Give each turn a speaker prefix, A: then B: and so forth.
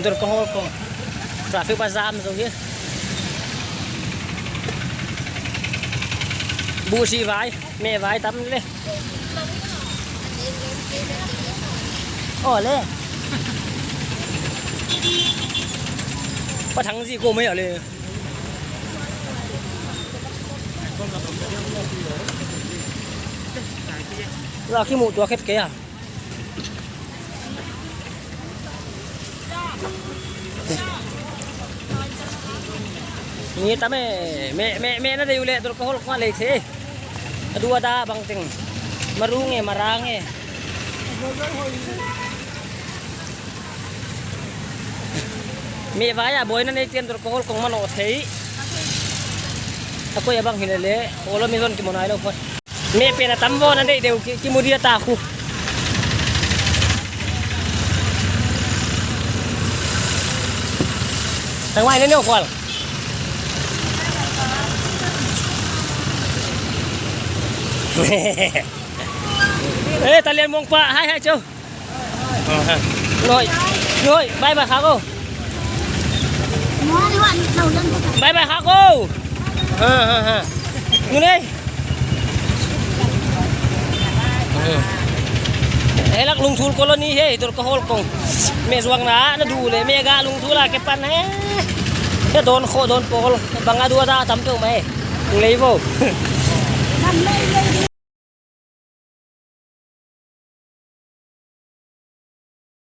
A: tur ko ko traffic pa jam so hi bu si vai mẹ vai tắm đi ô lê có thằng gì cô mới ở đây là khi mụ tua khét kế àนี่ตาแม่น่าจะอยู่เลยตัวก็หลอกมาเลยสิดูว่าตาบางสิ่งมารู้ไงมาร้างไงมีไว้อะบอยนั่นเองเตรียมตัวก็หลอกของมันโอเทยถ้าก็อย่าบังเห็นเลยโอ้เรามีส่วนกี่โมงไหนเราพอเมย์เป็นตั้มวอนั่นเองเดี๋ยวกี่โมงดีตาคู่ตั้งไว้เนี่ยควาเอ้ยตะเลียนมงปะให้เจ้าหน่อยบายขาโก้บายขาโก้นู่นเลยเฮ้ยลักลุงทุนคนละนี้เฮ้ยตัวก็โหดกงเมสวงนะน่าดูเลยเมกาลุงทุนละเก็บปันเฮ้ยโดนโคโดนโปลบังอาดูตาทำตัวไหมเลยโว้